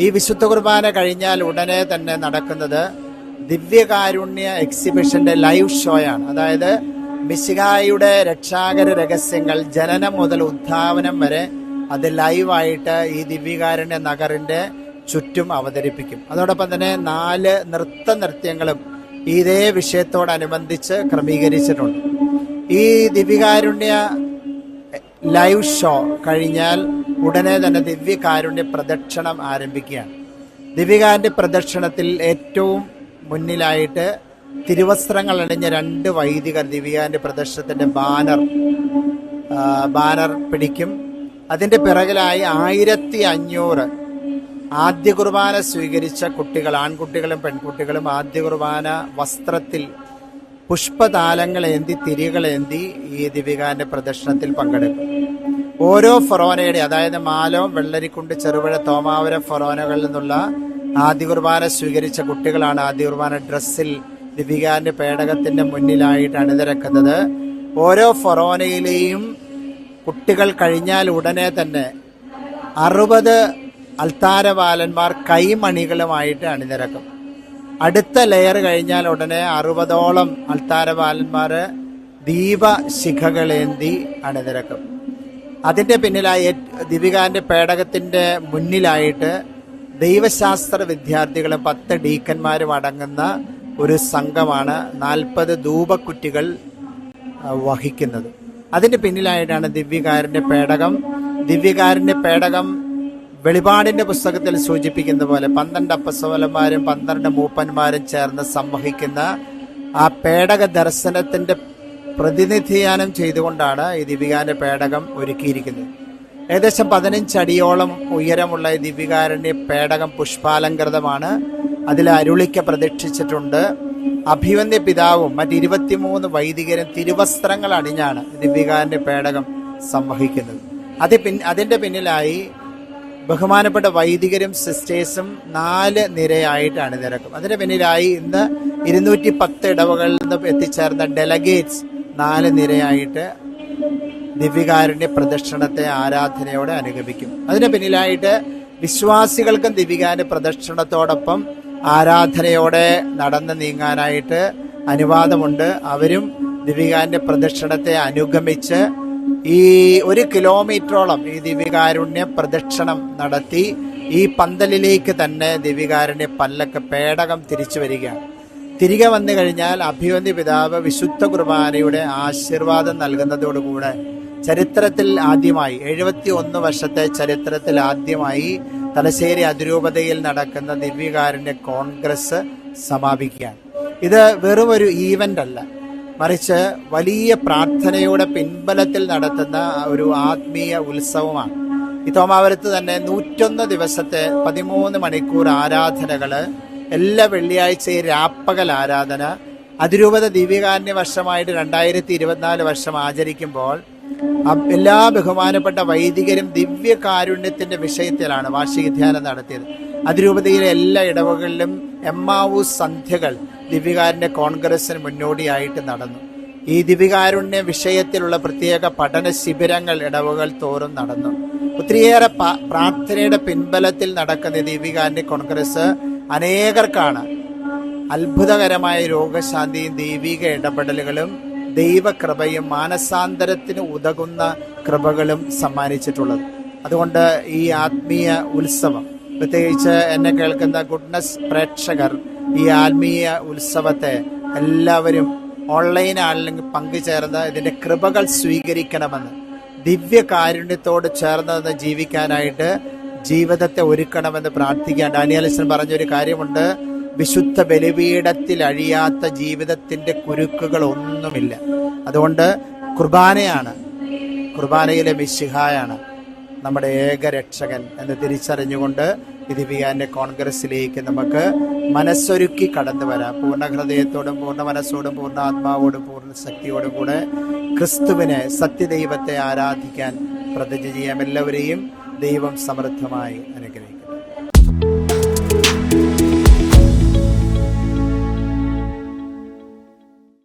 ഈ വിശുദ്ധ കുർബാന കഴിഞ്ഞാൽ ഉടനെ തന്നെ നടക്കുന്നത് ദിവ്യകാരുണ്യ എക്സിബിഷന്റെ ലൈവ് ഷോയാണ്. അതായത് മിശിഹായുടെ രക്ഷാകര രഹസ്യങ്ങൾ ജനനം മുതൽ ഉദ്ധാവനം വരെ അത് ലൈവായിട്ട് ഈ ദിവ്യകാരുണ്യ നഗറിന്റെ ചുറ്റും അവതരിപ്പിക്കും. അതോടൊപ്പം തന്നെ 4 നൃത്യങ്ങളും ഇതേ വിഷയത്തോടനുബന്ധിച്ച് ക്രമീകരിച്ചിട്ടുണ്ട്. ഈ ദിവ്യകാരുണ്യ ലൈവ് ഷോ കഴിഞ്ഞാൽ ഉടനെ തന്നെ ദിവ്യകാരുണ്യ പ്രദക്ഷിണം ആരംഭിക്കുകയാണ്. ദിവ്യകാരുണ്യ പ്രദക്ഷിണത്തിൽ ഏറ്റവും മുന്നിലായിട്ട് തിരുവസ്ത്രങ്ങൾ അണിഞ്ഞ 2 വൈദികർ ദിവ്യകാരുണ്യ പ്രദക്ഷിണത്തിന്റെ ബാനർ പിടിക്കും. അതിന്റെ പിറകിലായി 1500 ആദ്യ കുർബാന സ്വീകരിച്ച കുട്ടികൾ, ആൺകുട്ടികളും പെൺകുട്ടികളും ആദ്യ കുർബാന വസ്ത്രത്തിൽ പുഷ്പതാലങ്ങളേന്തി തിരികളേന്തി ഈ ദിവ്യകാരുണ്യ പ്രദക്ഷിണത്തിൽ പങ്കെടുക്കും. ഓരോ ഫൊറോനയുടെ, അതായത് മാലോം, വെള്ളരിക്കുണ്ട്, ചെറുപുഴ, തോമാവരം ഫൊറോനകളിൽ നിന്നുള്ള ആദ്യ കുർബാന സ്വീകരിച്ച കുട്ടികളാണ് ആദ്യ കുർബാന ഡ്രസ്സിൽ ദിവ്യകാരുണ്യ പേടകത്തിന്റെ മുന്നിലായിട്ട് അണിനിരക്കുന്നത്. ഓരോ ഫൊറോനയിലെയും കുട്ടികൾ കഴിഞ്ഞാൽ ഉടനെ തന്നെ 60 അൽത്താരബാലന്മാർ കൈമണികളുമായിട്ട് അണിനിരക്കും. അടുത്ത ലെയർ കഴിഞ്ഞാൽ ഉടനെ 60ഓളം അൽത്താരബാലന്മാർ ദീപശിഖകളേന്തി അണിനിരക്കും. അതിന്റെ പിന്നിലായി ദിവ്യകാരുണ്യ പേടകത്തിന്റെ മുന്നിലായിട്ട് ദൈവശാസ്ത്ര വിദ്യാർത്ഥികളും 10 ഡീക്കന്മാരും അടങ്ങുന്ന ഒരു സംഘമാണ് 40 ധൂപക്കുറ്റികൾ വഹിക്കുന്നത്. അതിന്റെ പിന്നിലായിട്ടാണ് ദിവ്യകാരുണ്യ പേടകം വെളിപാടിന്റെ പുസ്തകത്തിൽ സൂചിപ്പിക്കുന്ന പോലെ 12 അപ്പസ്തലന്മാരും 12 മൂപ്പന്മാരും ചേർന്ന് സംവഹിക്കുന്ന ആ പേടക ദർശനത്തിന്റെ പ്രതിനിധാനം ചെയ്തുകൊണ്ടാണ് ഈ ദിവ്യകാരുണ്യ പേടകം ഒരുക്കിയിരിക്കുന്നത്. ഏകദേശം 15 അടിയോളം ഉയരമുള്ള ഈ ദിവ്യകാരുണ്യ പേടകം പുഷ്പാലങ്കൃതമാണ്. അതിൽ അരുളിക്ക പ്രദക്ഷിച്ചിട്ടുണ്ട്. അഭിവന്ദ്യ പിതാവും മറ്റ് 23 വൈദികരും തിരുവസ്ത്രങ്ങൾ അണിഞ്ഞാണ് ദിവ്യകാരുണ്യ പേടകം സംവഹിക്കുന്നത്. അതിന്റെ പിന്നിലായി ബഹുമാനപ്പെട്ട വൈദികരും സിസ്റ്റേഴ്സും 4 നിരയായിട്ട് അണിനിരക്കും. അതിന്റെ പിന്നിലായി ഇന്ന് 210 ഇടവകളിൽ നിന്ന് എത്തിച്ചേർന്ന ഡെലഗേറ്റ്സ് 4 നിരയായിട്ട് ദിവ്യകാരുണ്യ പ്രദക്ഷിണത്തെ ആരാധനയോടെ അനുഗമിക്കും. അതിന് പിന്നിലായിട്ട് വിശ്വാസികൾക്കും ദിവ്യകാരുണ്യ പ്രദക്ഷിണത്തോടൊപ്പം ആരാധനയോടെ നടന്നു നീങ്ങാനായിട്ട് അനുവാദമുണ്ട്. അവരും ദിവ്യകാരുണ്യ പ്രദക്ഷിണത്തെ അനുഗമിച്ച് ഈ 1 കിലോമീറ്ററോളം ഈ ദിവ്യകാരുണ്യ പ്രദക്ഷിണം നടത്തി ഈ പന്തലിലേക്ക് തന്നെ ദിവ്യകാരുണ്യ പല്ലക്ക് പേടകം തിരിച്ചു വരികയാണ്. തിരികെ വന്നു കഴിഞ്ഞാൽ അഭിവന്ദ്യ പിതാവ് വിശുദ്ധ കുർബാനയുടെ ആശീർവാദം നൽകുന്നതോടുകൂടെ ചരിത്രത്തിൽ ആദ്യമായി 71 വർഷത്തെ ചരിത്രത്തിൽ ആദ്യമായി തലശ്ശേരി അതിരൂപതയിൽ നടക്കുന്ന ദിവ്യകാരുണ്യ കോൺഗ്രസ് സമാപിക്കുകയാണ്. ഇത് വെറും ഒരു ഈവന്റ് അല്ല, മറിച്ച് വലിയ പ്രാർത്ഥനയുടെ പിൻബലത്തിൽ നടത്തുന്ന ഒരു ആത്മീയ ഉത്സവമാണ്. ഈ തോമാവരത്ത് തന്നെ 101 ദിവസത്തെ 13 മണിക്കൂർ ആരാധനകള്, എല്ലാ വെള്ളിയാഴ്ചയും രാപ്പകൽ ആരാധന, അതിരൂപത ദിവ്യകാരുണ്യ വർഷമായിട്ട് 2024 വർഷം ആചരിക്കുമ്പോൾ എല്ലാ ബഹുമാനപ്പെട്ട വൈദികരും ദിവ്യകാരുണ്യത്തിന്റെ വിഷയത്തിലാണ് വാർഷിക ധ്യാനം നടത്തിയത്. അതിരൂപതയിലെ എല്ലാ ഇടവകളിലും എമ്മാവൂസ് സന്ധ്യകൾ ദിവ്യകാരുണ്യ കോൺഗ്രസിന് മുന്നോടിയായിട്ട് നടന്നു. ഈ ദിവ്യകാരുണ്യ വിഷയത്തിലുള്ള പ്രത്യേക പഠന ശിബിരങ്ങൾ ഇടവകൾ തോറും നടന്നു. ഒത്തിരിയേറെ പ്രാർത്ഥനയുടെ പിൻബലത്തിൽ നടക്കുന്ന ദിവ്യകാരുണ്യ കോൺഗ്രസ് അനേകർക്കാണ് അത്ഭുതകരമായ രോഗശാന്തിയും ദൈവിക ഇടപെടലുകളും ദൈവകൃപയും മാനസാന്തരത്തിന് ഉതകുന്ന കൃപകളും സമ്മാനിച്ചിട്ടുള്ളത്. അതുകൊണ്ട് ഈ ആത്മീയ ഉത്സവം, പ്രത്യേകിച്ച് എന്നെ കേൾക്കുന്ന ഗുഡ്നസ് പ്രേക്ഷകർ, ഈ ആത്മീയ ഉത്സവത്തെ എല്ലാവരും ഓൺലൈൻ ആണെങ്കിൽ പങ്കുചേർന്ന് ഇതിന്റെ കൃപകൾ സ്വീകരിക്കണമെന്ന്, ദിവ്യകാരുണ്യത്തോട് ചേർന്ന് ജീവിക്കാനായിട്ട് ജീവിതത്തെ ഒരുക്കണമെന്ന് പ്രാർത്ഥിക്കാൻ ഡാനിയലച്ചൻ പറഞ്ഞൊരു കാര്യമുണ്ട്. വിശുദ്ധ ബലിപീഠത്തിൽ അഴിയാത്ത ജീവിതത്തിന്റെ കുരുക്കുകൾ ഒന്നുമില്ല. അതുകൊണ്ട് കുർബാനയിലെ മിശിഹായാണ് നമ്മുടെ ഏക രക്ഷകൻ എന്ന് തിരിച്ചറിഞ്ഞുകൊണ്ട് ദിവ്യകാരുണ്യ കോൺഗ്രസിലേക്ക് നമുക്ക് മനസ്സൊരുക്കി കടന്നു വരാം. പൂർണ്ണ ഹൃദയത്തോടും പൂർണ്ണ മനസ്സോടും പൂർണ്ണ ആത്മാവോടും പൂർണ്ണ ശക്തിയോടും കൂടെ ക്രിസ്തുവിനെ, സത്യദൈവത്തെ ആരാധിക്കാൻ പ്രതിജ്ഞ ചെയ്യാം. എല്ലാവരെയും ദൈവം സമൃദ്ധമായി അനുഗ്രഹിക്കും.